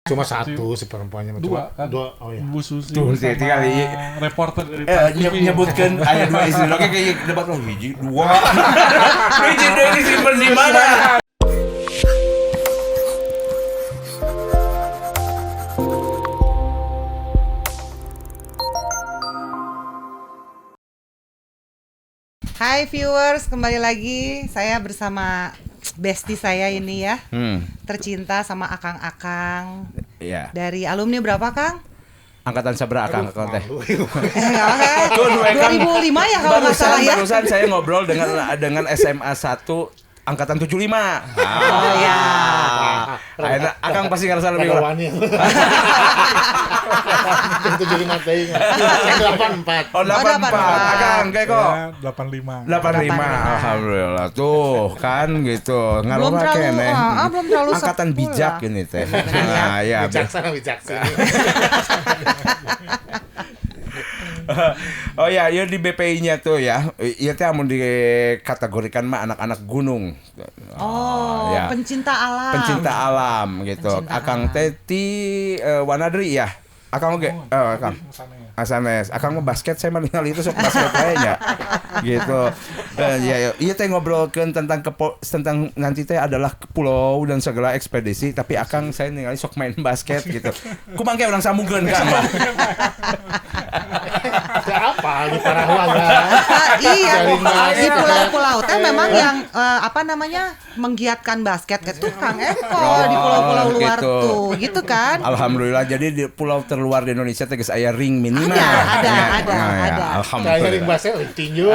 Cuma satu si perempuannya. Dua kan? Dua, oh ya. Bu Susi Tuh, sama tinggal reporter dari Trans TV. nyebutkan aya dua istri oke kayak debat lo hiji dua. Hiji deui disimpen di mana? Hai viewers, kembali lagi saya bersama bestie saya ini ya, tercinta sama Akang-Akang. Iya. Dari alumni berapa, Kang? Angkatan sabra akang teh. Nggak apa-apa. 2005 ya kalau nggak salah ya. Barusan saya ngobrol dengan SMA 1 angkatan 75. Oh ya. Akang pasti ngerasa lebih Wani. 75 teh. 84. Oh, 84. Akang kayak kok. Ya, 85. 85. Alhamdulillah tuh kan gitu. Belum terlalu, belum terlalu angkatan sepuh bijak lah. ini teh. Nah, ya. Bijaksana. Oh ya, ya di BPI-nya tuh ya. Ieu teh amun dikategorikan mah anak-anak gunung. Oh, ya. pencinta alam. Pencinta alam gitu. Pencinta Akang alam. teh ti Wanadri ya. Akang oge. Akang. Asanes, Akang mah basket saya meninggal itu sok basket kayaknya. Gitu. Ya, iya teh ngobrolkeun tentang tentang nanti teh adalah pulau dan segala ekspedisi, tapi Akang saya ningali sok main basket gitu. Kumangke urang samungkeun Kang. Apa di Parahuaga? Iya, Dari mana? di pulau-pulau teh memang yang menggiatkan basket itu Kang Eko di pulau-pulau luar gitu. tuh, gitu kan? Alhamdulillah jadi di pulau terluar di Indonesia teh geus aya ring minimal. Ada. Kayak Alhamdulillah. ring basket tinju.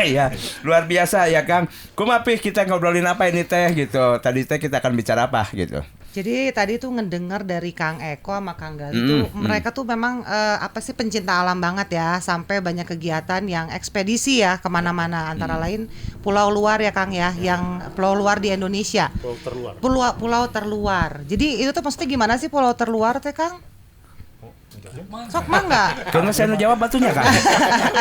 Ya, luar biasa ya Kang. Kumaha kita ngobrolin apa ini teh gitu. Tadi teh kita akan bicara apa gitu. Jadi tadi tuh ngedengar dari Kang Eko sama Kang Gali tuh mereka tuh memang pencinta alam banget ya, sampai banyak kegiatan yang ekspedisi ya kemana-mana, antara lain pulau luar ya Kang ya, yang pulau luar di Indonesia. Pulau terluar. Jadi itu tuh maksudnya gimana sih pulau terluar teh Kang? Sok mangga. Karena saya nu jawab batunya Kang.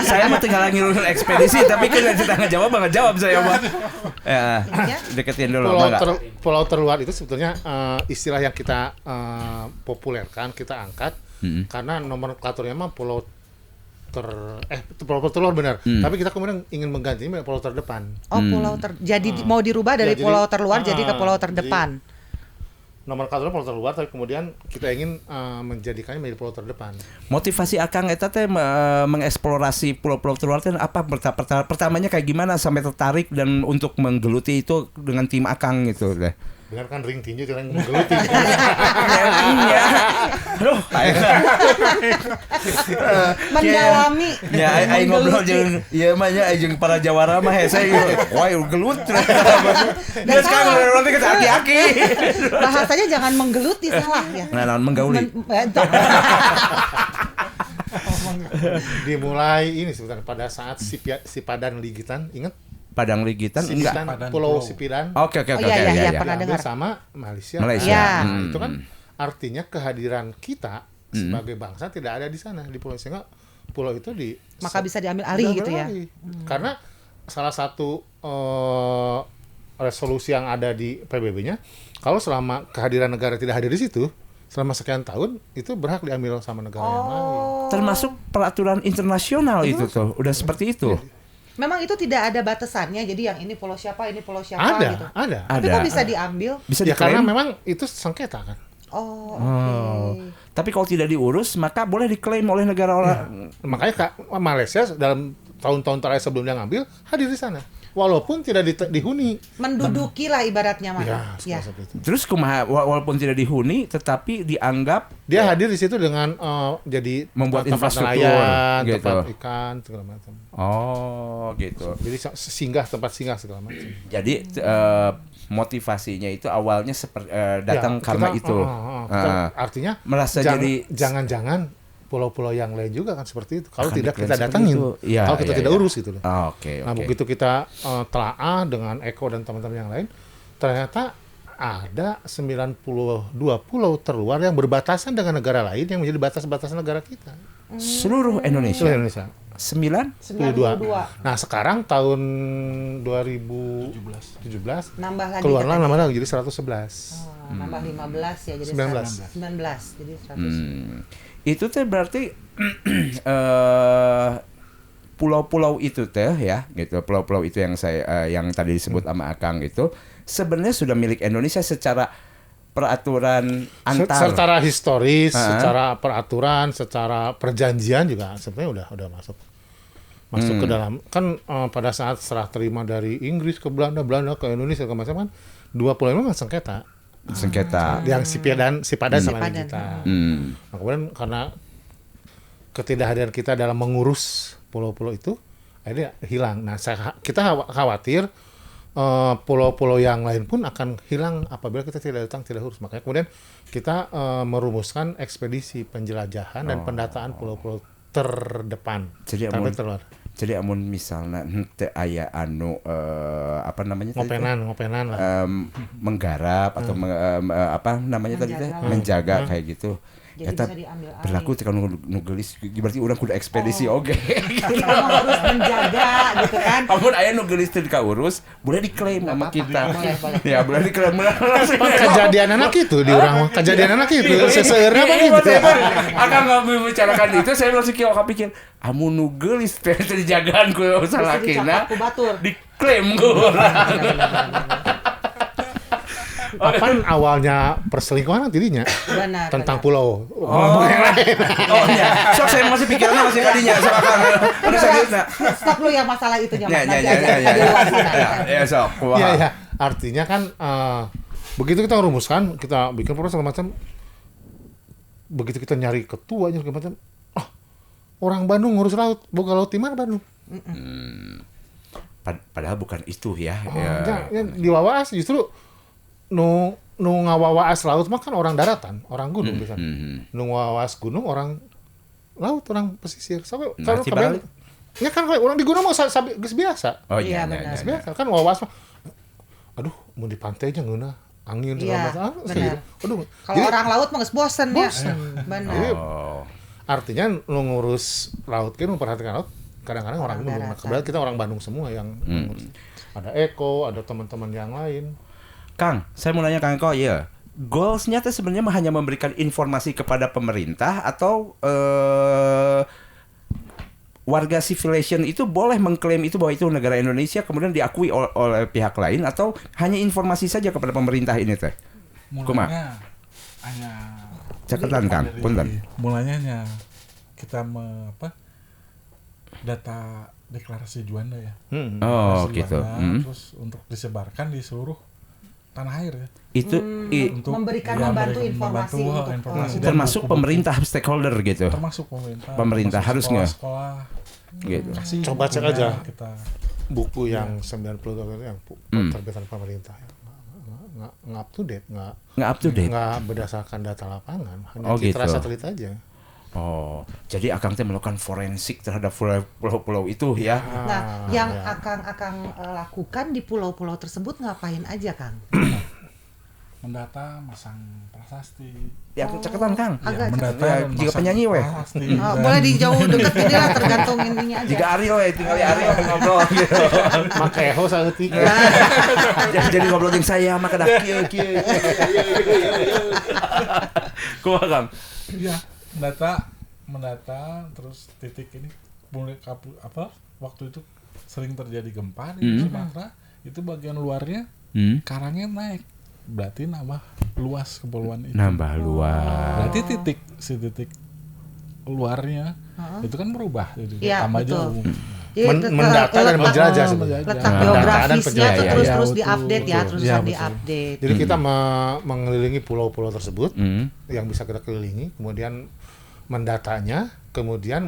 Saya mah tinggal ngilurin ekspedisi tapi kan kita ngejawab saya mah. Ya, deketin dulu mangga. Pulau terluar itu sebetulnya istilah yang kita populerkan, kita angkat karena nomenklaturnya mah pulau terluar benar. Tapi kita kemudian ingin menggantinya pulau terdepan. Oh, jadi mau dirubah dari Ya, pulau terluar jadi ke pulau terdepan. Nomenklaturnya pulau terluar, tapi kemudian kita ingin menjadikannya menjadi pulau terdepan. Motivasi Akang eta teh mengeksplorasi pulau-pulau terluar teh apa pertamanya kayak gimana sampai tertarik dan untuk menggeluti itu dengan tim Akang gitu deh. Benar kan ring tinju yang menggeluti. Iya. Aduh, Mendalami. ya aing ngobrol jeung ieu mah nya jeung para jawara mah hese wah gelut. Dan sekarang nanti kita aki-aki. Bahasanya jangan menggeluti, salah ya. Nah, menggauli. Dimulai ini sebenarnya pada saat si Padan Ligitan, ingat? Padang Ligitan enggak? Pulau Sipidan. Oke. Iya, pernah dengar. Sama Malaysia. Ya. Itu kan artinya kehadiran kita sebagai bangsa tidak ada di sana di pulau, sehingga pulau itu maka bisa diambil alih gitu ya. Karena salah satu resolusi yang ada di PBB-nya, kalau selama kehadiran negara tidak hadir di situ selama sekian tahun, itu berhak diambil sama negara yang lain. Termasuk peraturan internasional itu tuh udah seperti itu. Memang itu tidak ada batasannya, jadi yang ini pulau siapa gitu. Ada. Tapi kok bisa diambil? Bisa Ya karena diklaim. memang itu sengketa kan. Oke. Tapi kalau tidak diurus maka boleh diklaim oleh negara orang. Makanya Malaysia dalam tahun-tahun terakhir sebelum dia ngambil hadir di sana, walaupun tidak dihuni. Menduduki lah ibaratnya mah. Ya, seperti itu. Terus kumaha walaupun tidak dihuni tetapi dianggap Dia hadir di situ dengan jadi membuat tempat infrastruktur, nelayan, gitu. tempat ikan segala macam. oh gitu. Jadi tempat singgah segala macam. Jadi motivasinya itu awalnya datang Ya, karena kita, itu. Artinya merasa jadi jangan-jangan pulau-pulau yang lain juga kan seperti itu. Kalau akan tidak diklaim kita seperti datangin, itu. Ya, kalau kita tidak urus gitu loh. Oke. Nah begitu kita telaah dengan Eko dan teman-teman yang lain, ternyata ada 92 pulau terluar yang berbatasan dengan negara lain yang menjadi batas-batasan negara kita. Seluruh Indonesia. Seluruh Indonesia. 92. Nah, sekarang tahun 2017 Nambah lagi. keluarlah katanya. nama lagi jadi 111. Nambah 15 ya jadi 19. 19 jadi 100. Itu teh berarti pulau-pulau itu teh ya, gitu. Pulau-pulau itu yang yang tadi disebut sama Akang itu sebenarnya sudah milik Indonesia secara peraturan antar. Secara historis, secara peraturan, secara perjanjian juga sebenarnya udah masuk ke dalam kan pada saat serah terima dari Inggris ke Belanda ke Indonesia ke macam kan dua pulau ini memang sengketa yang si Padan sama kita. Nah, kemudian karena ketidakhadiran kita dalam mengurus pulau-pulau itu akhirnya hilang. Nah, kita khawatir pulau-pulau yang lain pun akan hilang apabila kita tidak datang, tidak urus. Makanya kemudian kita merumuskan ekspedisi penjelajahan dan pendataan pulau-pulau terdepan. Jadi amun misalnya teu aya anu apa namanya tadi? Ngopenan lah. Menggarap atau apa namanya tadi teh? Menjaga kayak gitu. Jadi Eta bisa diambil alih. berlaku ketika nu geulis berarti urang kudu ekspedisi oge. Kita harus menjaga gitu kan. Amun aya nu geulis teu kaurus, boleh diklaim sama kita. Boleh. Ya, boleh diklaim. Kejadian anak itu di orang kejadian anak itu seseurna apa gitu. Akan nggak membicarakan itu, saya langsung kepikir, amun nu geulis teh dijagaan ku salakina. Diklaim ku urang. Kapan awalnya perselingkuhan dirinya Benar, tentang pulau. Oh iya. Sok saya masih pikirannya masih kadinya silakan. Ada sakitna. Stop lu yang masalah itunya Mas. Nanti aja Ya. di luar sana. Ya sok. Iya. Artinya kan begitu kita rumuskan, kita bikin proses segala macam. Begitu kita nyari ketuanya segala macam. Orang Bandung ngurus laut, boga laut di mana Bandung? Padahal bukan itu ya. Di Wawas justru nu ngawawas laut mah kan orang daratan, orang gunung bisa. Nu ngawawas gunung orang laut, orang pesisir. Sampai kadang ya kan orang di gunung mah geus biasa. Oh iya benar. Biasa kan ngawawas mah. Aduh, mau di pantai aja ngeunah angin segala macam. Benar. Aduh. Kalau orang laut mah geus bosen ya. Benar. Artinya lu ngurus laut kan memperhatikan laut kadang-kadang orang gunung. Nah, kebetulan kita orang Bandung semua yang ngurus. Ada Eko, ada teman-teman yang lain. Kang, saya mau nanya Kang Eko ya. Goalsnya tuh sebenarnya hanya memberikan informasi kepada pemerintah atau warga civilization itu boleh mengklaim itu bahwa itu negara Indonesia kemudian diakui oleh pihak lain atau hanya informasi saja kepada pemerintah ini teh? Mulanya hanya catatan Kang, punten. Mulanya hanya kita data deklarasi Juanda ya. Oh, Deklarasi gitu. Juanda, terus untuk disebarkan di seluruh tanah air ya. Itu Untuk membantu informasi untuk informasi dan termasuk buku-buku. pemerintah stakeholder gitu. Termasuk Pemerintah harus nggak? sekolah Gitu. kasih Coba cek bukunya aja. kita. Buku yang 90 tahun yang terbitan pemerintah nggak up to date, Nggak up to date. nggak berdasarkan data lapangan, hanya Oh, citra gitu. satelit aja. Oh, jadi Akang teh melakukan forensik terhadap pulau-pulau itu ya. Nah, yang Akang lakukan di pulau-pulau tersebut ngapain aja, Kang? Mendata, masang prasasti. Ya, catatan Kang. Agak Mendata, Ya, jika masang penyanyi weh. prasasti. boleh dijauh deket ini lah tergantung ininya aja. Jika Ariel ya, tinggal Ariel ngobrol gitu. Make eho saeutik. Jadi ngobrol jeung saya maka dah kieu. Kumaha Kang? Iya, mendata terus titik ini mulai waktu itu sering terjadi gempa di Sumatera, itu bagian luarnya karangnya naik. Berarti nambah luas kepulauan itu. Nambah luas. Berarti titik luarnya itu kan berubah jadi Iya, tambah betul. jauh. Jadi Mendata dan menjelajah sebenarnya. letak Nah, geografisnya penjelajah, tuh ya, terus betul. diupdate ya, Betul. terusan Ya, betul. diupdate. Jadi kita mengelilingi pulau-pulau tersebut Hmm. yang bisa kita kelilingi, kemudian mendatanya, kemudian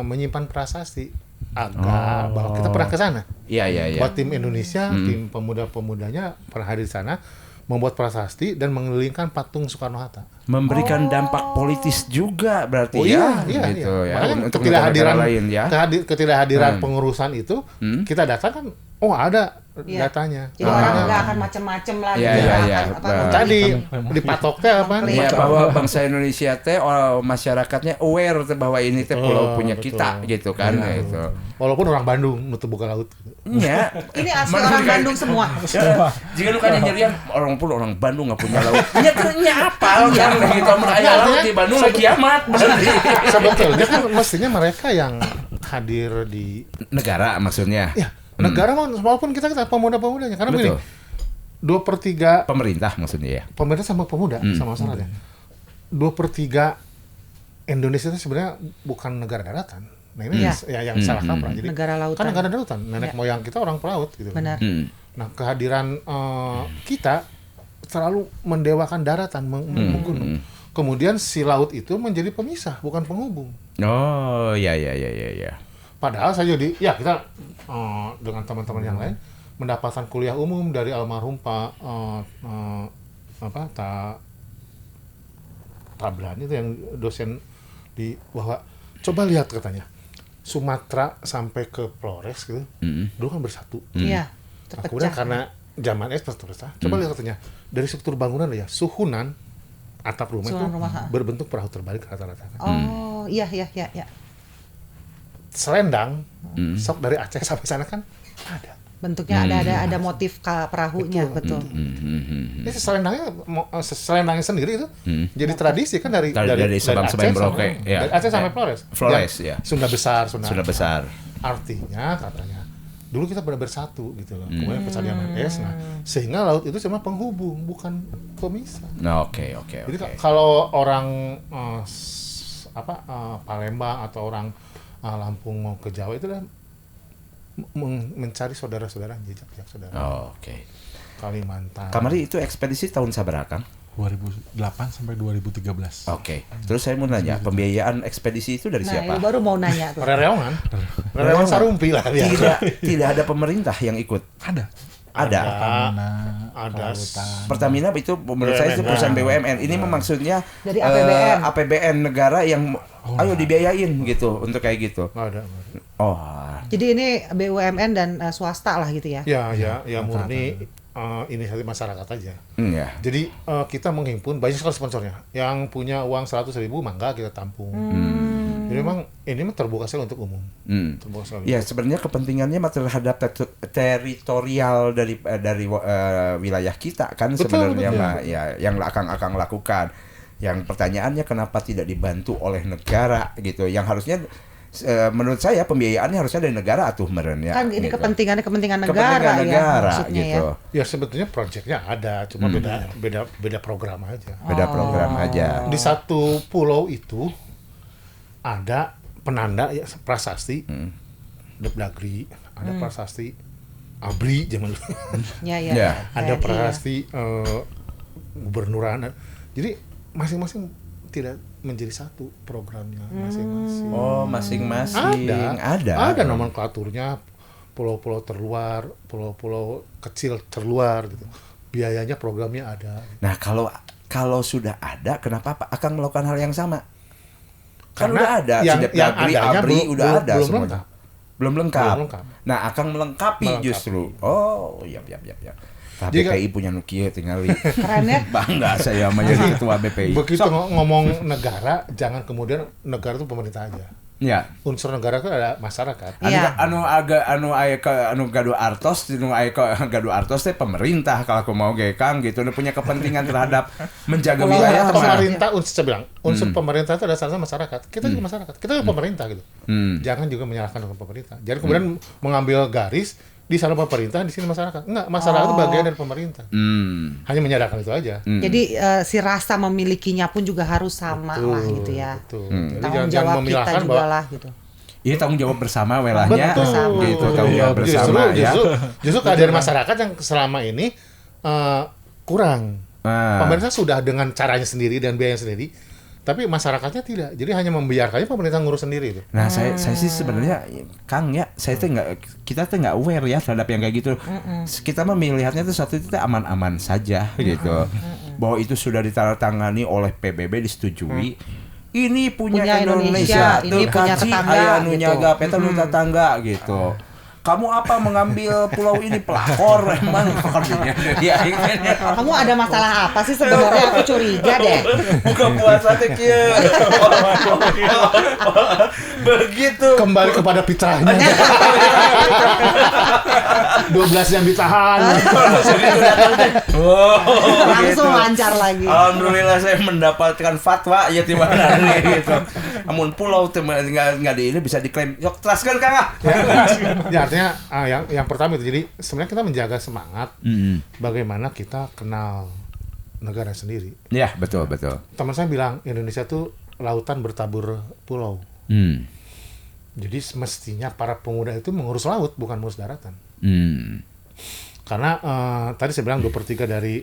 menyimpan prasasti agar bahwa kita pernah ke sana. Iya. Buat tim Indonesia, tim pemuda-pemudanya pernah hadir di sana, membuat prasasti dan mengelilingkan patung Soekarno-Hatta. Memberikan dampak politis juga berarti Oh ya. iya. Gitu ya. Makanya Untuk ketidakhadiran negara lain ya. ketidakhadiran pengurusan itu kita data kan, ada Iya. datanya. Jadi orang nggak akan macem-macem lagi. Iya, nggak iya, akan, iya. Tadi dipatoknya apa? Iya, bahwa bangsa Indonesia teh masyarakatnya aware teh bahwa ini teh pulau punya betul. kita gitu kan gitu. Walaupun orang Bandung nutup buka laut. Iya. Ini asli orang Bandung semua. Jika lu kan nyarian orang Bandung nggak punya laut. Nya apa kan gitu mun aya laut di Bandung lagi kiamat. Sebetulnya kan mestinya mereka yang hadir di Negara maksudnya. ya negara walaupun kita pemuda-pemudanya karena begini, Betul. 2/3 Pemerintah maksudnya ya. pemerintah sama pemuda sama masyarakatnya. 2/3 Indonesia itu sebenarnya bukan negara daratan. Nah ini yang salah kaprah. Jadi Negara lautan. kan negara daratan. Nenek moyang kita orang pelaut gitu. Benar. Nah kehadiran kita terlalu mendewakan daratan, menggunung. Kemudian si laut itu menjadi pemisah, bukan penghubung. Oh, ya. Padahal saya jadi, ya kita dengan teman-teman yang lain mendapatkan kuliah umum dari almarhum Pak Tablan itu yang dosen di bahwa coba lihat katanya Sumatera sampai ke Flores gitu, dulu kan bersatu. Iya. Nah, kemudian karena zaman terpecah, coba lihat katanya dari struktur bangunan ya, suhunan atap rumah itu berbentuk perahu terbalik rata-rata. Oh, iya. Selendang, sok dari Aceh sampai sana kan ada. Bentuknya ada motif perahunya, betul. Ini selendangnya sendiri itu jadi tradisi kan dari Sabang sampai Merauke, ya. dari Aceh sampai Flores. Flores, ya. Sunda besar. Artinya Katanya dulu kita benar bersatu gitu loh. Kemudian pecah zaman es, nah sehingga laut itu cuma penghubung bukan pemisah. Oke. Jadi kalau orang Palembang atau orang Lampung mau ke Jawa itu kan mencari saudara-saudara, jejak saudara. Oke. Kalimantan. Kamari itu ekspedisi tahun sabaraha, Kang? 2008 sampai 2013. Oke. Terus saya mau nanya, pembiayaan ekspedisi itu dari siapa? Nah, baru mau nanya tuh. Rereongan Sarumpi lah ya. Tidak ada pemerintah yang ikut. Ada. Ada. Pertamina itu menurut saya itu perusahaan BUMN. Ini maksudnya dari APBN. APBN negara yang ayo dibiayain gitu untuk kayak gitu. Ada. Oh. Jadi ini BUMN dan swasta lah gitu ya. Ya murni inisiatif masyarakat aja. Ya. Jadi kita menghimpun banyak sekali sponsornya. Yang punya uang 100.000 mangga kita tampung. Jadi memang ini terbuka sekali untuk umum. Terbuka sekali. Ya sebenarnya kepentingannya terhadap teritorial dari wilayah kita kan sebenarnya mah ya yang akan lakukan. Yang pertanyaannya kenapa tidak dibantu oleh negara gitu? Yang harusnya menurut saya pembiayaannya harusnya dari negara atuh meren ya. Kan ini gitu. kepentingan negara gitu. ya. Ya sebetulnya proyeknya ada, cuma beda program aja. Beda program aja. Di satu pulau itu ada penanda ya prasasti Depdagri, ada prasasti ABRI zaman dulu. Ya. Ada prasasti gubernuran. Jadi masing-masing tidak menjadi satu programnya masing-masing. Oh, masing-masing. Ada nomenklaturnya, pulau-pulau terluar, pulau-pulau kecil terluar gitu. Biayanya programnya ada. Nah, kalau sudah ada, kenapa Pak akan melakukan hal yang sama? Kan Karena udah ada, yang ABRI udah ada belum semua. lengkap. Belum lengkap. Belum lengkap. Nah, akan melengkapi justru. Oh, iya. BPI punya Nukia tinggal Keren ya. bangga saya menjadi ketua BPI. Begitu ngomong negara, jangan kemudian negara itu pemerintah aja. Ya. Unsur negara itu ada masyarakat. Anu gaduh artos teh pemerintah kalau aku mau Kang gitu punya kepentingan terhadap menjaga wilayah pemerintah unsur pemerintah itu ada salah masyarakat. Kita juga masyarakat. Kita juga pemerintah gitu. Jangan juga menyalahkan pemerintah. Jangan kemudian mengambil garis di sana pemerintah, di sini masyarakat. Enggak, masyarakat itu bagian dari pemerintah. Hanya menyadarkan itu aja. Jadi si rasa memilikinya pun juga harus sama lah gitu ya. Betul. Jadi Tanggung jawab kita juga lah gitu. Iya, tanggung jawab bersama welahnya. Betul. Gitu, tanggung jawab bersama Justru kehadiran masyarakat yang selama ini kurang. Pemerintah sudah dengan caranya sendiri dan biayanya sendiri. Tapi masyarakatnya tidak, jadi hanya membiarkannya pemerintah ngurus sendiri itu. Nah, saya sih sebenarnya Kang ya, kita tuh nggak aware ya terhadap yang kayak gitu. Kita mah melihatnya tuh satu itu aman-aman saja gitu. Bahwa itu sudah ditandatangani oleh PBB disetujui. Ini punya Indonesia, ini punya tetangga aya nu nyaga peta nu tetangga gitu. kamu apa mengambil pulau ini pelakor emang pekerjanya dia. Kamu ada masalah apa sih sebenarnya? Aku curiga deh. Buka puasa teh kieu. Begitu. Kembali kepada fitrahnya. 12 yang ditahan. Langsung lancar lagi. Alhamdulillah saya mendapatkan fatwa ya di mana gitu. Namun pulau teh enggak di ini bisa diklaim. Yok teruskan Kang. Ya artinya yang pertama itu, jadi sebenarnya kita menjaga semangat bagaimana kita kenal negara sendiri. Ya, betul. Teman saya bilang Indonesia tuh lautan bertabur pulau. Jadi semestinya para pemuda itu mengurus laut, bukan mengurus daratan. Karena tadi saya bilang 2/3 dari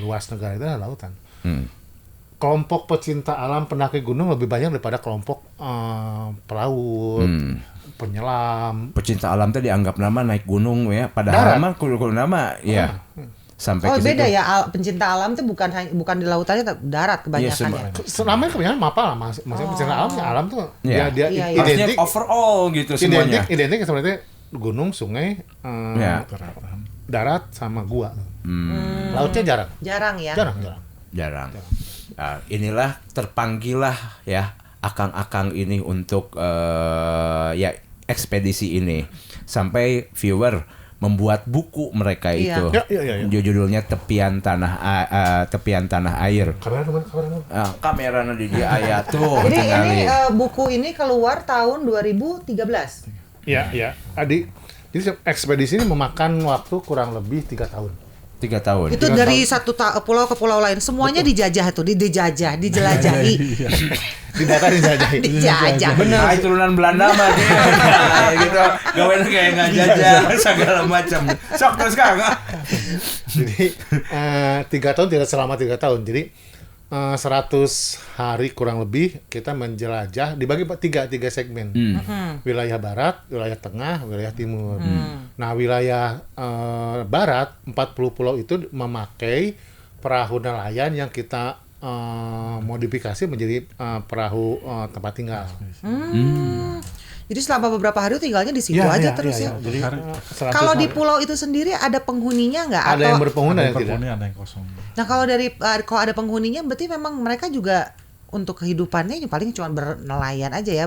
luas negara itu adalah lautan. Kelompok pecinta alam pendaki gunung lebih banyak daripada kelompok pelaut, penyelam. Pecinta alam teh dianggap nama naik gunung ya, padahal mah kudu nama ya. Sampai Oh ke beda situ. ya, pencinta alam tuh bukan di lautannya, tapi darat kebanyakan ya. Namanya kebanyakan mapa lah, maksudnya pecinta alam, ya alam tuh Iya. dia Iya, iya. Harusnya identik, overall gitu semuanya. identik sebenarnya gunung, sungai, Ya. darat sama gua. Lautnya Jarang ya. Jarang. Nah, inilah terpanggillah ya akang-akang ini untuk ya ekspedisi ini sampai viewer membuat buku mereka Iya. itu. Ya. Judulnya tepian tanah air. Kamera. Kameranya di dia aya tuh. Jadi ini tinggalin. buku ini keluar tahun 2013. Ya. Jadi ekspedisi ini memakan waktu kurang lebih 3 tahun. 3 tahun. Itu dari satu pulau ke pulau lain, semuanya dijelajahi. Didata dijajahi. Dijajah. Bener. Turunan Belanda mah dia. Gitu. Gawean kayak ngajajah segala macam. Sok terus Kang. Jadi 3 tahun tidak selama 3 tahun. Jadi 100 hari kurang lebih kita menjelajah dibagi tiga segmen. Wilayah barat, wilayah tengah, wilayah timur. Nah, wilayah barat 40 pulau itu memakai perahu nelayan yang kita modifikasi menjadi perahu tempat tinggal. Jadi selama beberapa hari tinggalnya di situ aja terus ya. Jadi, Kalau di pulau itu sendiri ada penghuninya nggak? ada yang berpenghuni, ada yang tidak. Ada yang kosong. Nah kalau kalau ada penghuninya berarti memang mereka juga untuk kehidupannya paling cuma bernelayan aja ya,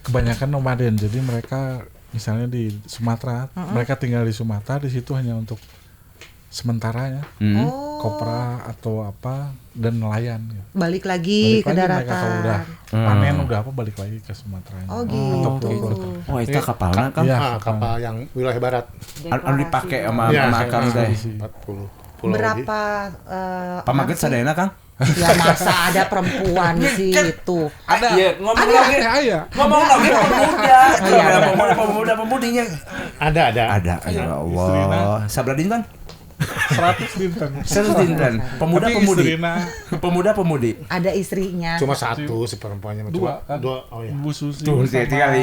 Kebanyakan nomaden, jadi mereka misalnya di Sumatera, mereka tinggal di Sumatera, di situ hanya untuk sementaranya, kopra atau apa dan nelayan. Gitu. balik lagi ke mereka daratan. kalau udah panen udah apa balik lagi ke Sumatera. Oh gitu. Oh, itu kapalnya Kang. Iya. Kapal yang wilayah barat. Anu dipakai sama Iya, Kang teh. 40 pulau. Berapa Pamaget sadayana Kang? ya masa ada perempuan sih itu. Ada. Iya, ngomong Ada lagi. ya. Ngomong lagi pemuda. Iya. Pemuda-pemudinya. Ada. Ada. Ya Allah. Sabra dinten? 100 dinten. 100 dinten. Pemuda-pemudi. Pemuda-pemudi. Ada istrinya. Cuma satu si perempuannya. Dua, kan? Dua. Oh ya. Bu Susi Tuh, sama tinggal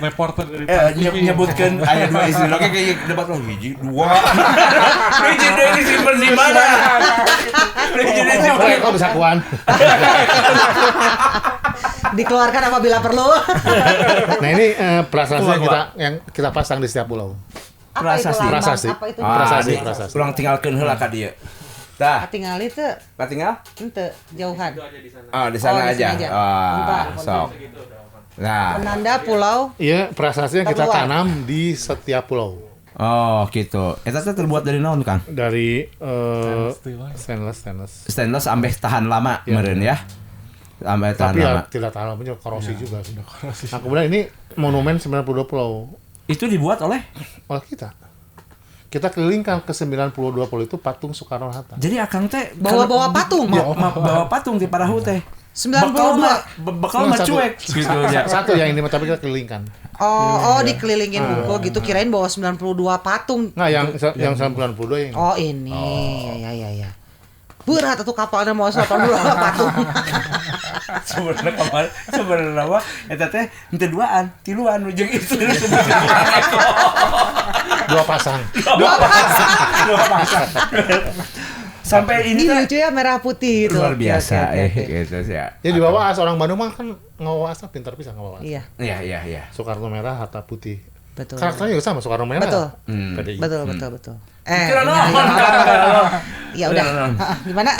reporter dari TV. nyebutkan aya 2 istri. Oke, kayak debat lo hiji, 2. Hiji deui disimpen di mana? Hiji deui disimpen. Kok bisa kuan? Dikeluarkan apabila perlu. Nah, ini prasasti yang kita pasang di setiap pulau. Apa itu lambang? Prasasti. Apa itu? Prasasti. Ulang tinggalkeun heula ka dieu. Tah, Tinggal itu tinggal? ente jauhan. Di sana di sini aja. aja. Sok. Nah, Penanda pulau. Iya, prasasti yang kita Terluar. tanam di setiap pulau. oh gitu. Eta teh terbuat dari naon, Kang? Dari Stainless. Stainless ambeh tahan lama meureun ya. Ambeh tahan Tapi lama. ya tidak tahan lama juga korosi juga. Nah, kemudian ini monumen 92 pulau Itu dibuat oleh. oleh kita. Kita kelilingkan ke 92 pulau itu patung Soekarno-Hatta. Jadi Akang teh Bawa-bawa patung. bawa patung di Parahu teh. 92. Bekal mah cuek gitu ya. Satu yang ini tapi kita kelilingkan. Oh, dikelilingin buku gitu, kirain bawa 92 patung. Nah, yang 92 yang ini. Oh, ini. Ya. Berat tuh kapalnya mau 82 patung. Sebenarnya mah eta teh henteu duaan, tiluan ujung itu. Dua pasang. Dua pasang. Sampai ini Ini teh lucu ya, merah putih itu. luar biasa Oke. gitu sih ya. Ya di bawah orang Bandung mah kan ngawas pintar bisa ngawas. Iya. Iya. Soekarno merah, Hatta putih. Betul. Karakternya juga sama, Soekarno Merah. Betul. PDI. Betul. Ya udah. Gimana?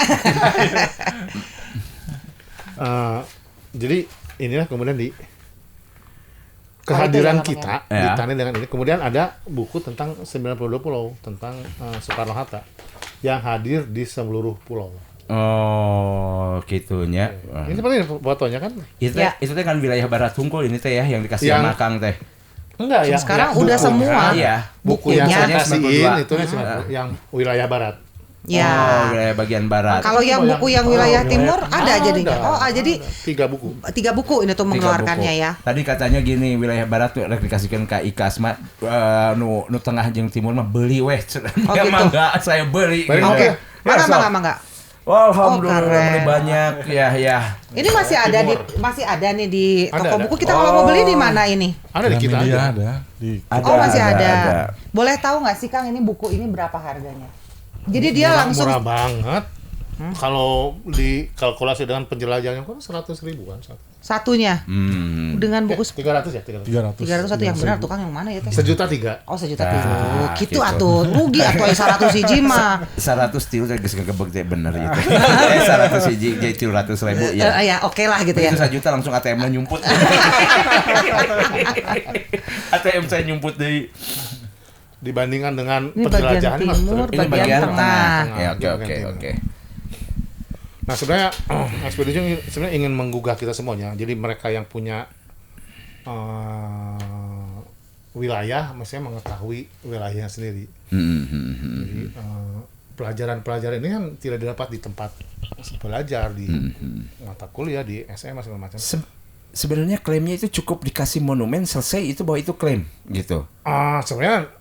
Jadi inilah kemudian kehadiran itu kita ya. ditandai dengan ini. Kemudian ada buku tentang 92 pulau, tentang Soekarno-Hatta yang hadir di seluruh pulau. Oh, gitunya. Ini seperti fotonya kan? Itu teh kan wilayah Barat Hungkul ini teh ya yang dikasih sama Kang teh. Enggak ya. Sekarang udah semua. Iya. Buku yang Bukunya. saya kasihin itu yang wilayah barat. Ya. Oh, wilayah bagian barat. Kalau yang buku yang wilayah timur ada jadinya. Jadi 3 buku. 3 buku ini tuh 3 mengeluarkannya buku. ya. Tadi katanya gini, wilayah barat tuh rek dikasihkeun ka Ikas mah nu tengah jeung timur mah beuli weh. Ya gitu. mah enggak, saya beli. Baik, gitu. Oke. Ya, Mangga. Alhamdulillah keren. banyak ya. Ini masih ada nih di toko Ada. buku. Kita kalau mau beli di mana ini? Ada di kita Gramedia aja. ada di Masih ada. ada. Boleh tahu nggak sih Kang ini buku ini berapa harganya? Jadi dia langsung murah banget. Kalau dikalkulasi dengan penjelajahannya kan 100.000 kan satunya dengan buku 300 ya 300. 301 yang benar tukang yang mana ya teh? 1.300.000. Oh 1.300.000. Gitu gitu. atuh rugi atuh yang 100 hiji mah. 100 tilu teh geus kegebeg teh bener itu. 100 hiji jadi 300.000 ya. Ya oke lah gitu ya. Itu 1 juta langsung ATM-nya nyumput. ATM saya nyumput deui. Dibandingkan dengan Ini bagian penjelajahan timur, Ini bagian tengah. Ya, Bagian oke. Nah sebenarnya ekspedisi sebenarnya ingin menggugah kita semuanya. Jadi mereka yang punya wilayah, maksudnya mengetahui wilayahnya sendiri. Jadi pelajaran-pelajaran ini kan tidak didapat di tempat belajar, di mata kuliah, di SMA segala macam. Sebenarnya klaimnya itu cukup dikasih monumen selesai itu bahwa itu klaim gitu. Sebenarnya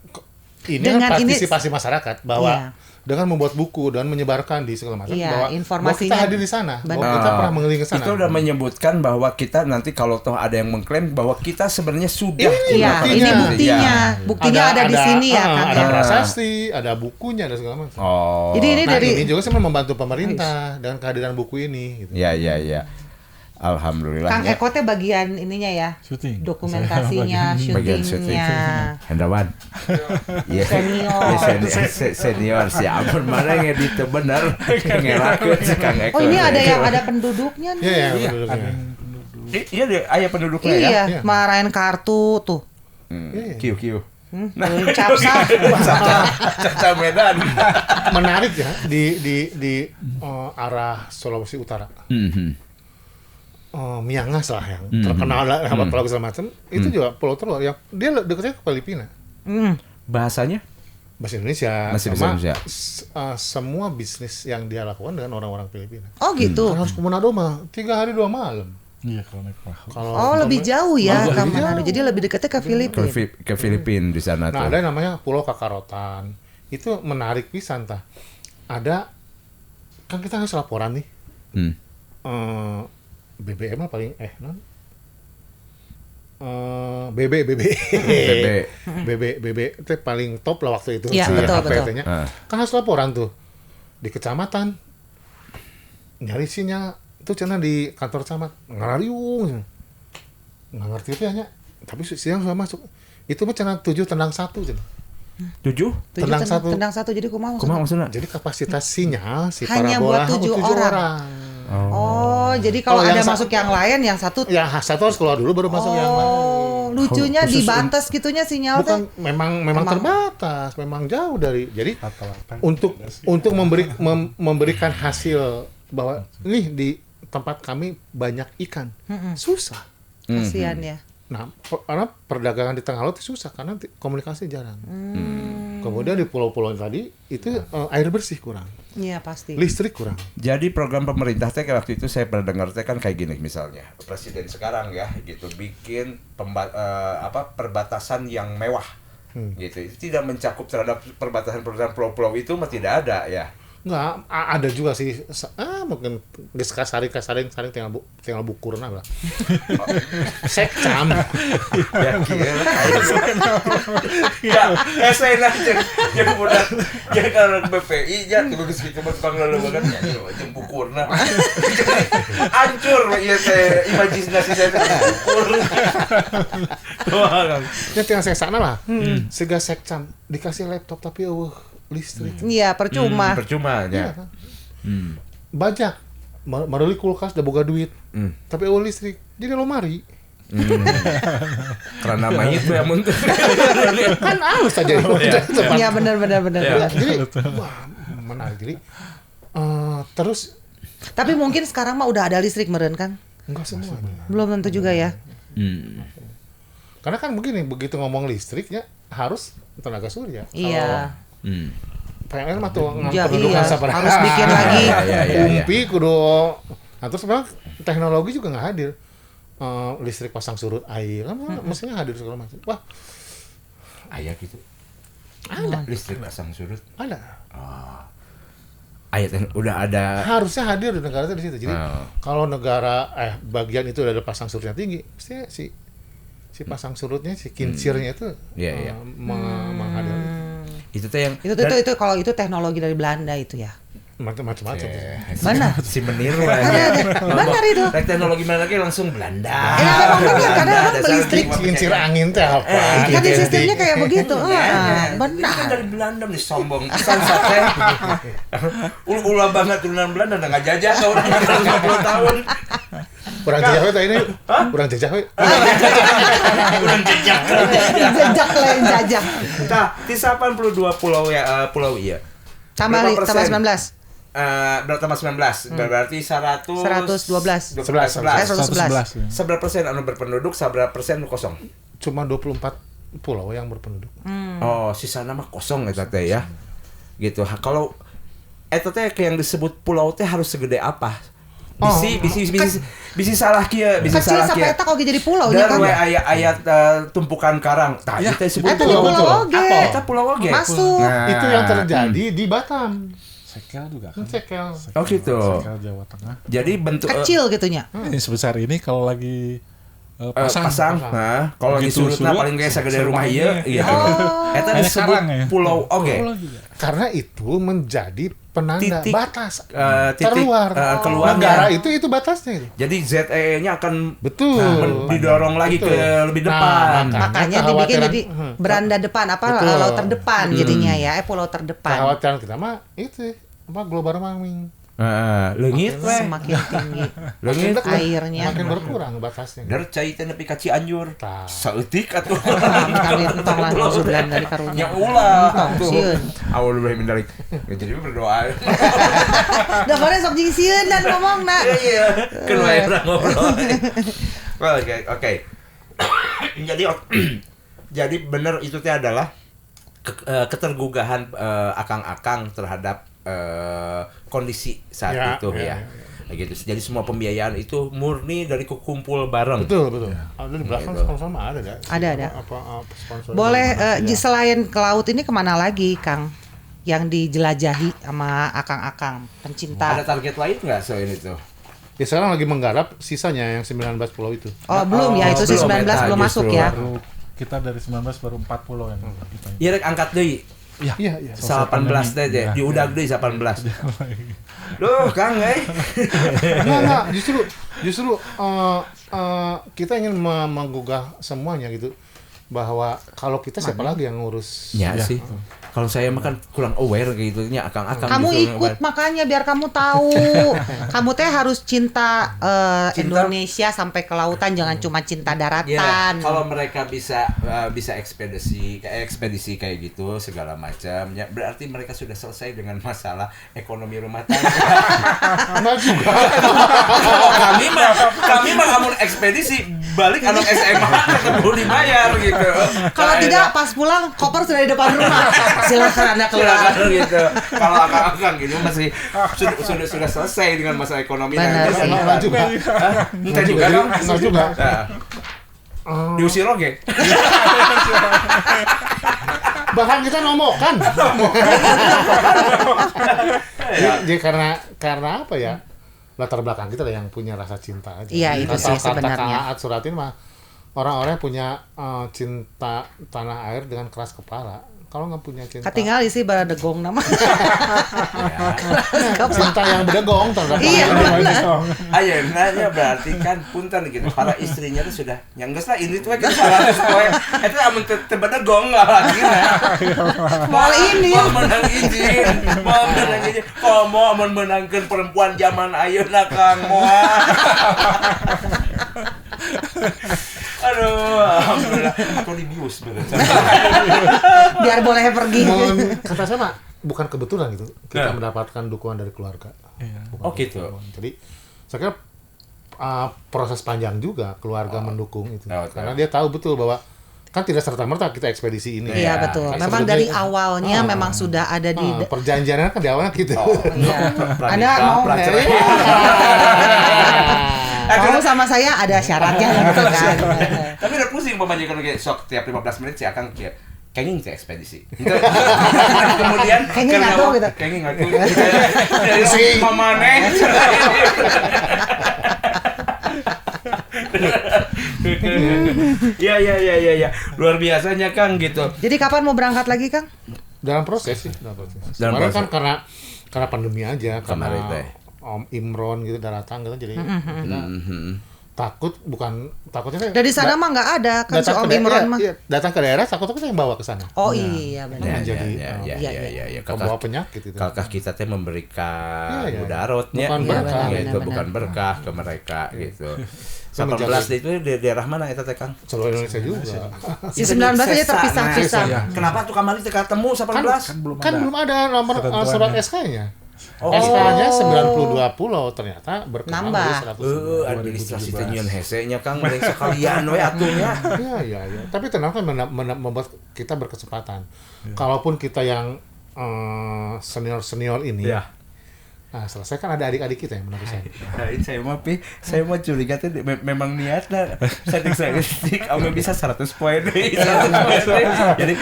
ini Dengan kan partisipasi masyarakat bahwa Iya. dengan membuat buku dan menyebarkan di segala macam Iya, bahwa informasinya kita hadir di sana, bahwa benar. kita pernah mengelilingi ke sana. Itu udah menyebutkan bahwa kita nanti kalau toh ada yang mengklaim bahwa kita sebenarnya sudah. Iya, ini buktinya. Buktinya ada di sini ya Kang. Ada ya. prasasti, ada bukunya, ada segala macam. Oh. Jadi ini dari Ini juga sebenarnya membantu pemerintah dengan kehadiran buku ini. Gitu. Ya. Alhamdulillah. Kang ya. Eko teh bagian ininya ya. syuting. Dokumentasinya, Bagian syuting. syutingnya. Hendrawan. Iya. Senior. Senior si ampun mana yang edit bener ngelakuin si Kang Eko. Oh ini ada yang ada penduduknya nih. Iya, Iya, penduduknya. Iya deh, ayah penduduknya ya. Iya, Iya. marahin kartu tuh. Kiu. Capsa. Caca Medan. Menarik ya di arah Sulawesi Utara. Miangas lah yang terkenal lah pulau segala macam. Itu juga pulau terluar yang dia dekatnya ke Filipina. Bahasanya? Bahasa Indonesia. Masih bahasa sama Indonesia. semua bisnis yang dia lakukan dengan orang-orang Filipina. Oh gitu. Kan harus ke Manado mah 3 hari 2 malam. Iya kalau naik perahu. Kalau Oh lebih jauh ya Lebih ke jauh. Manado. Jadi lebih dekatnya ke Filipina. Ke Filipina di sana Nah, tuh. ada yang namanya Pulau Kakarotan. Itu menarik pisan tah. Ada kan kita harus laporan nih. BBM lah paling non. BB itu paling top lah waktu itu Iya, si betul. HPT-nya. Kan harus laporan tuh di kecamatan. Nyari sinya itu cenah di kantor camat ngarariung. Nggak ngerti itu hanya tapi siang sudah masuk. Itu mah cenah 7 tendang 1 cenah. 7? Tendang satu. Tendang satu jadi kumaha Kumaha maksudnya? Jadi kapasitas sinyal si Hanya parabola buat 7 orang. Oh. Oh, jadi kalau Kalau ada yang masuk yang lain, yang satu. Ya satu harus keluar dulu baru masuk yang lain. Oh, lucunya Khusus dibatas gitunya sinyal Bukan teh. memang terbatas, memang jauh dari. Jadi Rata-rata. untuk memberikan hasil bahwa nih di tempat kami banyak ikan. Susah. Kasihan ya. Nah, karena perdagangan di tengah laut itu susah karena komunikasi jarang. Kemudian di pulau-pulau tadi itu air bersih kurang, Iya pasti. listrik kurang. Jadi program pemerintah teh waktu itu saya pernah dengar teh kan kayak gini misalnya presiden sekarang ya gitu bikin perbatasan yang mewah gitu itu tidak mencakup terhadap perbatasan pulau-pulau itu mah tidak ada ya Enggak, ada juga sih. Mungkin geus kasaring tinggal bukurna lah. Sekcam. Ya kieu. Ya, esena jeung budak jeung kana BPI nya geus kitu mah tukang leuleungan nya jeung bukurna. Hancur ieu teh imajinasi saya teh bukur. Ya tinggal seksana lah. Siga sekcam dikasih laptop tapi listrik. Iya, percuma. Percuma Iya nya. kan? Bajak maruli kulkas da boga duit. Tapi listrik. Jadi lemari. Karena mayit tuh yang muntah. Kan halus aja. Iya, benar. Jadi wah, menarik. Jadi terus Tapi mungkin sekarang mah udah ada listrik meren kan? enggak semua. Belum tentu juga ya. Karena kan begini, begitu ngomong listriknya harus tenaga surya. Iya. PLN mah tuh Ya, pendudukan iya, sabaraha. harus bikin lagi. Umpi kudu. Nah terus memang teknologi juga nggak hadir. Listrik pasang surut air kan mestinya hadir segala macam. Wah, Aya gitu. ada. Listrik pasang surut. Ada. Aya teh udah ada. Harusnya hadir di negara itu di situ. Jadi kalau negara bagian itu udah ada pasang surutnya tinggi, mestinya si pasang surutnya, si kincirnya itu menghadir. Itu teh yang Itu kalau itu teknologi dari Belanda itu ya. Macam-macam. Mana? si meniru aja. Benar itu. Teknologi mana lagi langsung Belanda. Memang benar, karena Dasar listrik Kincir angin teh apa? kan di sistemnya kayak begitu. Ini kan Benar. dari Belanda nih sombong. Pesan sate. Ulah banget turunan Belanda udah ngajajah ke orang 50 tahun. Kurang jejak we teh ini. Kurang jejak we. Kurang jejak. Jajak. Nah, di 82 pulau ya pulau iya. Tambah Berapa persen? 19. Berapa tambah 19? Berarti 112. 111. Seberapa persen anu berpenduduk, seberapa persen kosong? Cuma 24 pulau yang berpenduduk. Oh, sisana mah kosong eta teh ya. Gitu. Kalau eta teh yang disebut pulau teh harus segede apa? Bisi salah kieu, bisi Kecil salah kieu. sampai eta kok jadi pulau nya kan. Dan ayat tumpukan karang. Tah, itu disebut Eta di pulau oge. Eta pulau oge. Masuk. Itu yang terjadi di Batam. Sekel juga kan. Sekel. Oh gitu. Sekel Jawa Tengah. Jadi bentuk Kecil gitunya. Ini sebesar ini kalau lagi pasang. Nah, kalau lagi Begitu surutna surut, paling kayak segede rumah ieu gitu. Eta Ada disebut karang ya? pulau oge. Karena itu menjadi penanda Titik, batas titik, keluar. keluarnya. Negara itu batasnya itu. Jadi ZEE-nya akan Betul. didorong lagi Betul. ke lebih depan. Makanya dibikin jadi beranda depan Betul. laut terdepan jadinya ya, pulau terdepan. Kekhawatiran kita mah itu global warming. Leungit we. Semakin tinggi Leungit airnya. Makin berkurang batasnya. Dar cai teh nepi ka Cianjur. Tah. Saeutik atuh. Kali entong lah nuju Belanda di karunya. Nya ulah atuh. Sieun. Awal ulah mendalik. Jadi berdoa. Da bare sok jeung sieun dan ngomongna. Iya. Kan wae urang ngobrol. Oke. Jadi benar itu teh adalah ketergugahan akang-akang terhadap kondisi saat itu ya. Gitu. Jadi semua pembiayaan itu murni dari kumpul bareng. Betul. Ada di belakang sama ada. Ada. Apa sponsor. Boleh selain ke laut ini kemana lagi, Kang? Yang dijelajahi sama akang-akang pencinta. Ada target lain nggak selain itu? Ya sekarang lagi menggarap sisanya yang 19 pulau itu. Oh, belum ya, itu sih belum, 19 eta belum masuk justru. ya. Baru kita dari 19 baru 4 pulau yang kita. Iya rek angkat deui. Iya. 18 teh Ya. diudag deui 18. Duh, Kang Enggak, justru kita ingin menggugah semuanya gitu. Bahwa kalau kita siapa lagi yang ngurus? Ya sih. Kalau saya makan kurang aware kayak gitu nya akang-akang. Kamu justru ikut yang makanya biar kamu tahu. Kamu teh harus cinta Indonesia sampai ke lautan, jangan cuma cinta Ya, daratan. kalau mereka bisa ekspedisi kayak gitu segala macam ya berarti mereka sudah selesai dengan masalah ekonomi rumah tangga. Enggak juga. kami mah amun ekspedisi balik anak SMA ketemu dibayar gitu. Kalau tidak pas pulang koper sudah di depan rumah. Silakan Anda keluar. Silakan gitu. Kalau akang-akang gitu masih sudah selesai dengan masalah ekonomi. Benar sih. Enggak juga. Enggak juga kan? Enggak juga. Diusir oke. Bahkan kita nomokan. jadi karena apa ya? Latar belakang kita lah yang punya rasa cinta aja. Iya, itu sih sebenarnya. Kata Kang Suratin mah orang-orang yang punya cinta tanah air dengan keras kepala. Kalau nggak punya cinta, Katinggal sih baradegong nama. cinta yang berdegong terhadap Iya, tanah air. Ayo nanya berarti kan punten gitu para istrinya tuh sudah nyangges lah ini tuh kan salah poe itu amun teu bedegong lagi Mal ini. mau menang izin komo amun menangkeun perempuan zaman ayeuna Kang moal. Aduh, alhamdulillah aku dibius bener. Biar boleh pergi. Kata saya mah bukan kebetulan gitu kita mendapatkan dukungan dari keluarga. Bukan Oh gitu. kebetulan. Jadi saya kira proses panjang juga keluarga mendukung itu. Karena dia tahu betul bahwa kan tidak serta-merta kita ekspedisi ini. Iya betul. Kan Memang sebetulnya- dari awalnya memang sudah ada di perjanjiannya kan di awalnya gitu. Iya. Anda mau kalau sama saya ada syaratnya gitu kan. Tapi udah pusing pemajikan kayak sok tiap 15 menit sih akan kayak kenging ke ekspedisi. Kemudian Kenging ngaku gitu. Kenging ngaku. Dari si mamane. Iya. Luar biasanya Kang gitu. Jadi kapan mau berangkat lagi, Kang? Dalam proses sih, dalam proses. Dalam Kemarin proses. kan karena pandemi aja, Kemarin karena teh. Om Imron gitu datang gitu jadi kita takutnya Dari sana mah nggak ada kan si Om Imron mah. iya, datang ke daerah takutnya kita yang bawa ke sana. Oh iya benar. Ya. Membawa penyakit itu. Kakak kita teh memberikan Iya. mudaratnya Bukan berkah. gitu, Benar. bukan berkah ke mereka gitu. Menjaga. 18 itu di daerah mana eta teh Kang? Seluruh Indonesia juga. Si 19 aja terpisah-pisah. Nah, kenapa tuh kamari teh ketemu 18? Kan belum ada nomor surat SK-nya. Oh. SK-nya 92 pulau ternyata berkembang Nambah. jadi 109. Administrasi teh nyieun hese-nya Kang mending sekalian we atunya. Iya. Tapi tenang kan membuat kita berkesempatan. Kalaupun kita yang senior ini, nah selesai kan ada adik-adik kita yang meneruskan. Saya mau curiga tuh memang niatnya statistik Ame bisa 100 poin deh. Jadi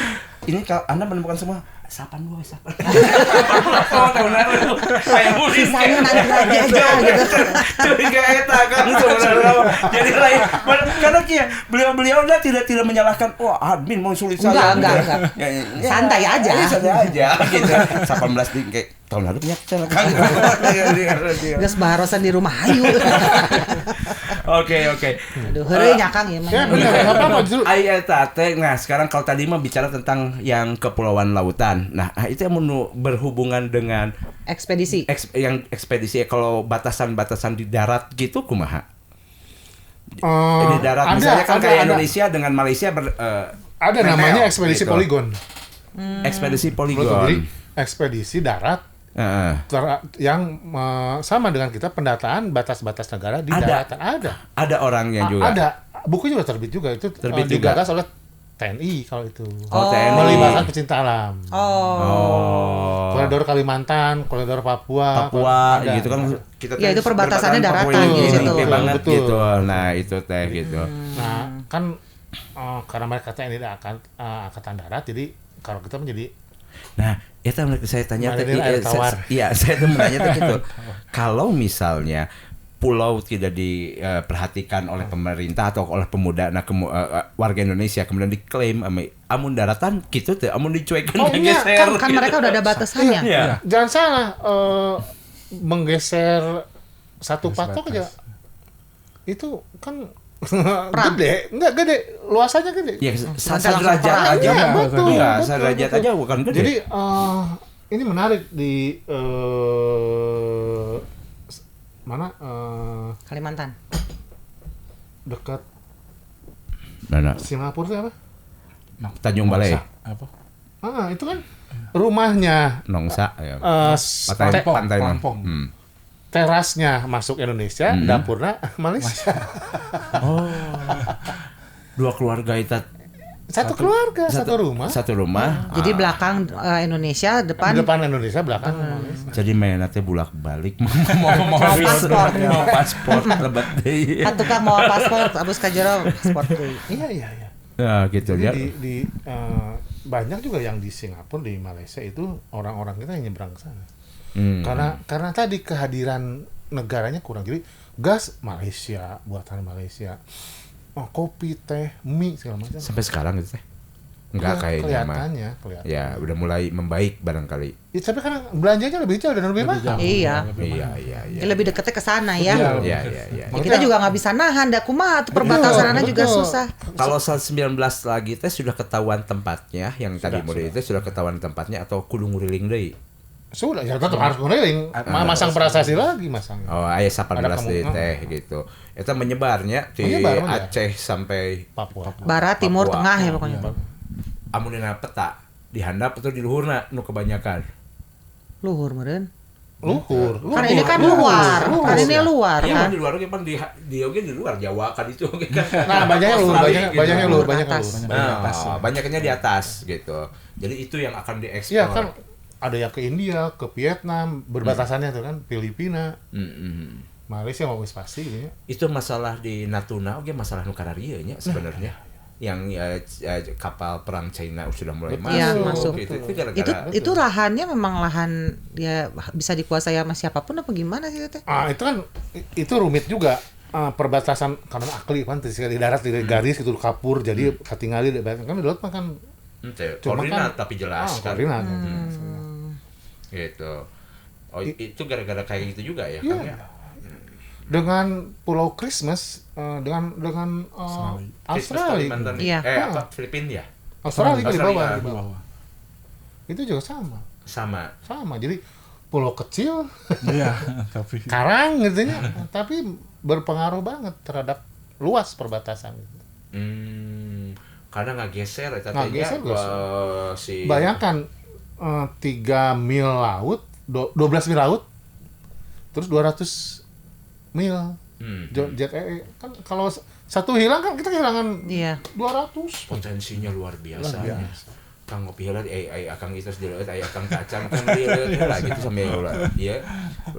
ini kalau Anda menemukan semua sapan gue sapan. Oh, tahun lalu saya murid. Sisanya nanti lagi aja gitu. Curiga eta kan sebenarnya. Jadi lain karena beliau udah tidak menyalahkan admin mau sulit saya. Enggak. Santai aja. Santai aja gitu. 18 di kayak tahun lalu punya channel kan. Geus barosan di rumah ayu. Oke. Aduh, heureuy nya Kang ieu mah. Ya benar, enggak apa-apa justru. Nah sekarang kalau tadi mah bicara tentang yang kepulauan lautan. Nah itu yang berhubungan dengan Ekspedisi. yang ekspedisi kalau batasan-batasan di darat gitu kumaha? Di darat misalnya kan kayak Indonesia dengan Malaysia ada namanya ekspedisi gitu. poligon. Ekspedisi Jadi poligon. ekspedisi darat yang sama dengan kita pendataan batas-batas negara di daratan Ada orangnya juga. Ada buku juga terbit juga itu Terbit juga. digagas oleh TNI kalau itu. TNI. Melibatkan pecinta alam. Oh. Koridor Kalimantan, koridor Papua ada. gitu kan kita Ya, itu perbatasannya daratan Papua ini gitu. gede banget Betul. gitu. Nah, itu teh gitu. Nah, kan karena mereka TNI angkatan darat jadi kalau kita menjadi Nah, itu yang saya tanya Mengalir air tawar. Iya, saya tuh menanya tuh gitu. Kalau misalnya pulau tidak diperhatikan oleh pemerintah atau oleh pemuda warga Indonesia kemudian diklaim amun daratan gitu tuh amun dicuekin geser. Kan mereka udah ada batasannya. Iya. jangan salah menggeser satu patok aja itu kan gede luasannya gede. Ya, Sampai sederajat langsung aja. Iya, betul, Iya, betul, sederajat betul. aja bukan gede. Jadi ini menarik di mana Kalimantan. dekat mana? Singapura itu apa? Tanjung Balai, Apa? Itu kan rumahnya Nongsa ya. Pantai Lampung. terasnya masuk Indonesia, dapurnya Malaysia. Dua keluarga itu Satu keluarga, satu rumah. Satu rumah. Jadi belakang Indonesia, depan Indonesia, belakang Malaysia. Jadi mainnya teh bolak-balik mau paspor. mau paspor lebat deui. tukang mau paspor, abus ka jero paspor deui. Iya. Ya gitu ya. Di banyak juga yang di Singapura, di Malaysia itu orang-orang kita yang nyebrang ke sana. Karena tadi kehadiran negaranya kurang. Jadi gas Malaysia, buatan Malaysia. Kopi, teh, mie segala macam. Sampai sekarang gitu teh. Enggak kayaknya mah. Kelihatannya. Ya, udah mulai membaik barangkali. Ya, tapi karena belanjanya lebih jauh dan lebih mahal. Iya. Iya. Lebih deketnya ke sana ya. Iya. Ya, kita juga nggak bisa nahan, dah kumaha tuh perbatasannya juga susah. Kalau 19 lagi teh sudah ketahuan tempatnya, yang tadi murid itu sudah ketahuan tempatnya atau kudu nguriling deui? Sudah, ya tetap harus ngeliling. Masang prasasti lagi masang. Oh, aya 18 deui teh gitu. Eta menyebarnya di Aceh sampai Papua. Barat, timur, tengah ya pokoknya. Amun dina peta dihandap atau di luhurna nu kebanyakan. Luhur meureun. Luhur. Karena ini kan luar. Karena ini luar Iya, kan. di luar oge pan di oge di luar Jawa kan itu oge kan. Nah, banyaknya luhur, banyak atas. Banyaknya di atas gitu. Jadi itu yang akan diekspor. Iya kan ada yang ke India, ke Vietnam, berbatasannya tuh kan Filipina, Malaysia mau pasti gitu ya. Itu masalah di Natuna oge masalah nu kararieu nya sebenarnya. Yang kapal perang China sudah mulai masuk. Iya, Itu gara-gara itu lahannya memang lahan ya bisa dikuasai sama siapapun apa gimana sih teh? Itu kan itu rumit juga. Perbatasan karena akli kan di darat di garis gitu kapur jadi katingali kan di laut kan koordinat tapi jelas kan. Koordinat. Gitu. Oh, itu gara-gara kayak gitu juga ya, Kang ya? Dengan Pulau Christmas dengan Australia. Iya. Apa Filipina ya? Australia di Australia. bawah. Itu juga sama. Jadi pulau kecil, Iya, tapi karang gitu ya, tapi berpengaruh banget terhadap luas perbatasan. Karena nggak geser ya si. Bayangkan 3 mil laut, 12 mil laut, terus 200 mil jet kan kalau satu hilang kan kita kehilangan 200. Potensinya luar biasa. Kang ngopi heula akang itu di laut akang kacang kan di laut lah gitu sampai heula. Iya.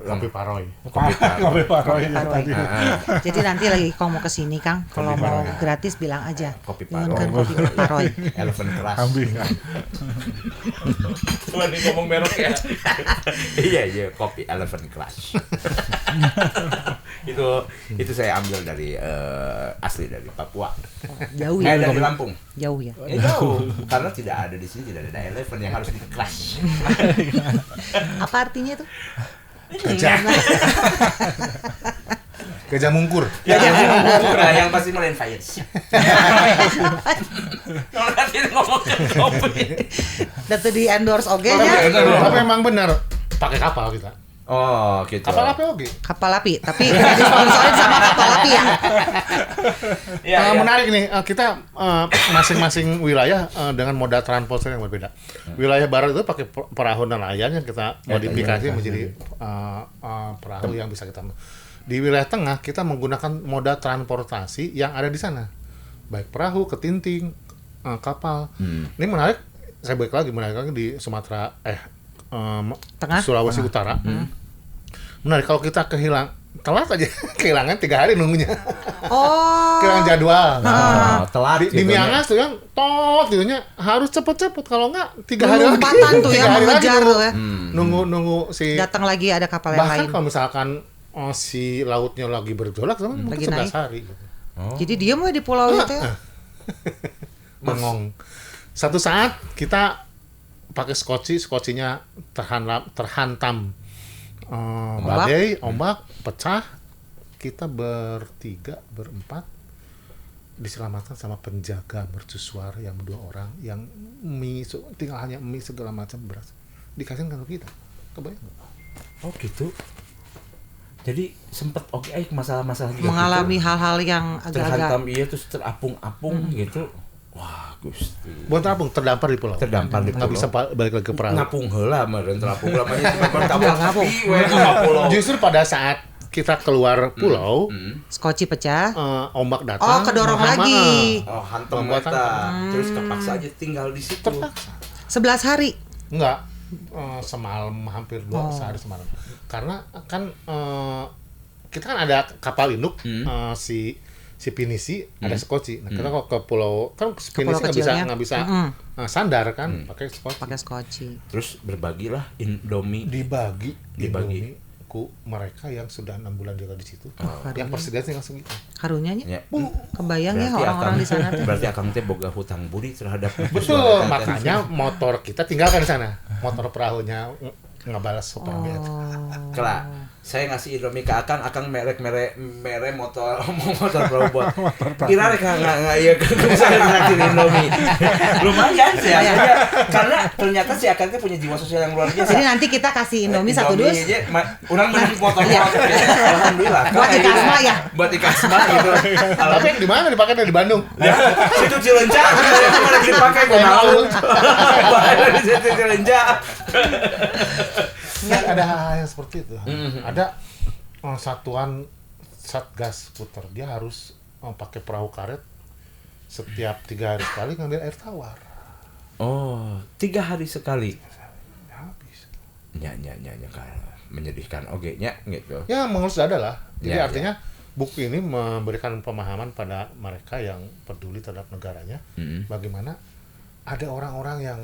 Kopi paroy. tadi. Jadi nanti lagi kalau mau kesini Kang, kalau mau gratis bilang aja. Kopi Nyuhunkeun paroy. kopi paroy. Elephant crush. Kambing. Tuan ini ngomong merek ya. Iya, kopi Elephant Crush. itu saya ambil dari asli dari Papua. Jauh ya. Dari Lampung. Jauh ya. Jauh. Karena tidak ada di sini, tidak ada elephant yang harus di crush. Apa artinya tuh? Gajah mungkur. Nah, yang pasti main fire. Kalau nanti ngomong kopi. Dan tuh di endorse oge nya. Tapi emang benar pakai kapal kita. Oh, gitu. Kapal apa oke? Kapal api, tapi nggak disponsorin sama kapal api ya. Menarik nih, kita masing-masing wilayah dengan moda transportasi yang berbeda. Wilayah barat itu pakai perahu nelayan yang kita modifikasi menjadi perahu yang bisa kita. Di wilayah tengah kita menggunakan moda transportasi yang ada di sana, baik perahu, ketinting, kapal. Ini menarik. Saya balik lagi di Sumatera Tengah? Sulawesi Utara. Menarik kalau kita telat aja kehilangan 3 hari nunggunya. Kehilangan jadwal. Telat di Miangas tuh yang gitu nya harus cepet-cepet kalau enggak 3 hari lagi. Lompatan tuh ya mengejar tuh ya. Nunggu si datang lagi ada kapal yang lain. Bahkan kalau misalkan si lautnya lagi bergejolak mungkin 11 hari gitu. Jadi dia mau di pulau itu ya. Bengong. Satu saat kita pakai skocinya terhantam badai, ombak pecah, kita berempat diselamatkan sama penjaga mercusuar yang 2 orang yang tinggal hanya mie segala macam beras dikasih ke kita. Kebayang nggak? Oh gitu. Jadi sempat masalah-masalah mengalami hal-hal yang agak-agak terhantam terus terapung-apung gitu. Wah, Gusti. Bukan terapung, terdampar di pulau. Nggak bisa balik lagi ke perahu. Ngapung heula meureun terapung lamanya cuma Justru pada saat kita keluar pulau, skoci pecah, ombak datang. kedorong lagi. Hantam eta. Terus terpaksa aja tinggal di situ. Terpaksa. 11 hari. Enggak. Semalam hampir 2 sehari semalam. Karena kan kita kan ada kapal induk si si pinisi ada skoci. Nah, kita kalau ke pulau kan si pulau pinisi kecilnya. nggak bisa sandar kan, pakai skoci. Pakai skoci. Terus berbagilah Indomie. Dibagi Dibagi. ku mereka yang sudah 6 bulan juga di situ. karunya. Yang persediaan tinggal segitu. Karunyanya. Ya. Kebayang ya Berarti orang-orang Akang- di sana tuh. Berarti Akang teh boga hutang budi terhadap Betul, makanya motor kita tinggalkan di sana. Motor perahunya ngebalas hutang biasa. Kelak, saya ngasih Indomie ke Akang mere motor robot. Kira rek nggak ya saya ngasih Indomie. Lumayan sih akhirnya, karena ternyata si Akang teh punya jiwa sosial yang luar biasa. Jadi nanti kita kasih Indomie satu dus. Urang beli motor alhamdulillah. Buat Ikasma ya. Buat Ikasma gitu. Tapi di mana dipakai dari Bandung? Situ Cileunca, itu mana dipakai gua mau. Di situ Cileunca. Kan ada hal yang seperti itu. Ada satuan satgas puter, dia harus pakai perahu karet setiap 3 hari sekali ngambil air tawar. Oh, 3 hari sekali. Habis. Nya kan menyedihkan nya gitu. Ya mengurus dada lah. Jadi Ya, artinya buku ini memberikan pemahaman pada mereka yang peduli terhadap negaranya. Bagaimana ada orang-orang yang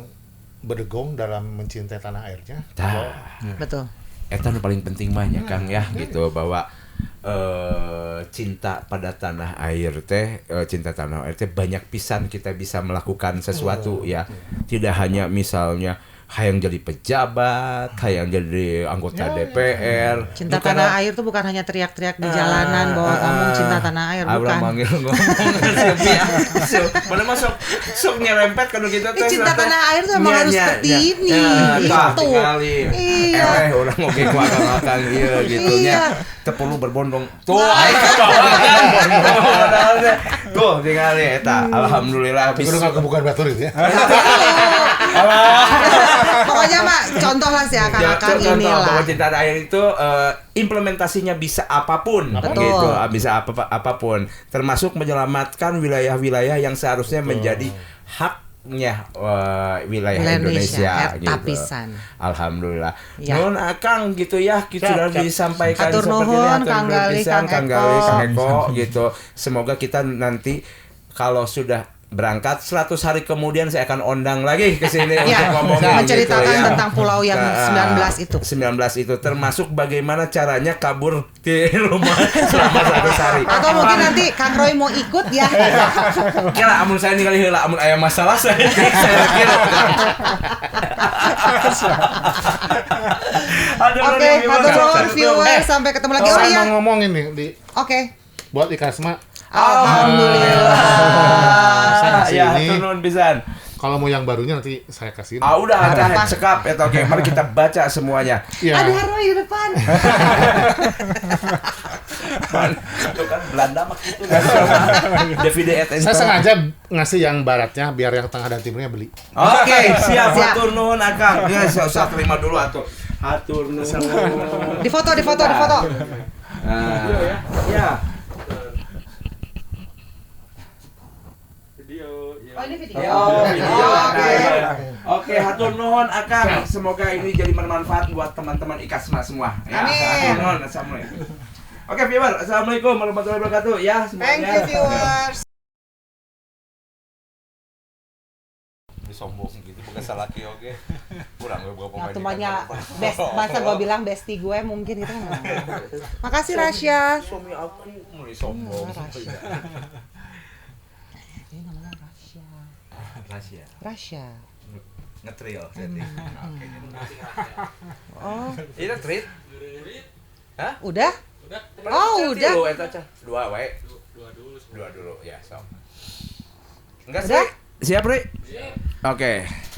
berdegong dalam mencintai tanah airnya. Betul. Eta nu paling penting mah nya Kang ya gitu, bahwa cinta pada tanah air teh banyak pisan kita bisa melakukan sesuatu ya. Tidak hanya misalnya hayang jadi pejabat, hayang jadi anggota DPR. Cinta tanah air tuh bukan hanya teriak-teriak di jalanan bahwa ngomong cinta tanah air, bukan. Abang manggil ngomong mana masuk nyerempet kalau gitu teh. Cinta tanah air tuh emang harus seperti ini. Gitu. Iya. Orang oge ku akang ieu gitu nya. Tepulu berbondong. Tuh, tuh tingali eta. Alhamdulillah Tapi udah bukan batur itu ya. Pokoknya mah contoh lah si akang-akang ini lah. Bahwa cinta tanah air itu implementasinya bisa apapun, gitu, bisa apapun, termasuk menyelamatkan wilayah-wilayah yang seharusnya menjadi haknya wilayah Indonesia gitu. Tapisan. Alhamdulillah. Ya. Nun Akang gitu ya, sudah disampaikan Hatur seperti ini. nuhun, Kang Gali, Kang Eko gitu. Semoga kita nanti kalau sudah berangkat 100 hari kemudian saya akan undang lagi ke sini untuk ngomongin menceritakan gitu, ya. tentang pulau yang 19 itu. 19 itu termasuk bagaimana caranya kabur di rumah selama 100 hari. Atau mungkin nanti Kang Roy mau ikut ya. Kira amun saya ningali heula amun aya masalah saya kira. Oke, hatur nuhun viewers, sampai ketemu lagi. Oh Saya iya. mau ngomongin nih Oke. buat Ikasma. Alhamdulillah. Saya kasih Ya, ini. turun pisan. Kalau mau yang barunya nanti saya kasih. Udah ada sekap ya, oke. Mari kita baca semuanya. Ya. Ada Roy di depan. Itu kan Belanda mah gitu. DVD Saya sengaja ngasih yang baratnya biar yang tengah dan timurnya beli. Oke, siap. Siap. Hatur nuhun Akang. Ya, saya terima dulu atuh. Hatur nuhun. Di foto. Nah, ya. Oh, ini video. Video. Oke. Oke, hatur nuhun Akang. Semoga ini jadi bermanfaat buat teman-teman Ikasma semua. Ya, Amin. hatur nuhun. Assalamualaikum. Oke, viewer. Assalamualaikum warahmatullahi wabarakatuh. Ya, Thank semuanya. you viewers. Sombong gitu, bukan salah ki oke. Kurang gue Nah, tumanya best, masa gue bilang bestie gue mungkin gitu. Makasih Rasya. Suami aku mulai sombong. Ini namanya Rasya. Rasya. Ngetril jadi. Oh, Ini treat. Hah? udah? Oh, udah. Dua wae. Dua dulu ya, so. Enggak Udah? sih. Siap, Ri? Siap. Oke.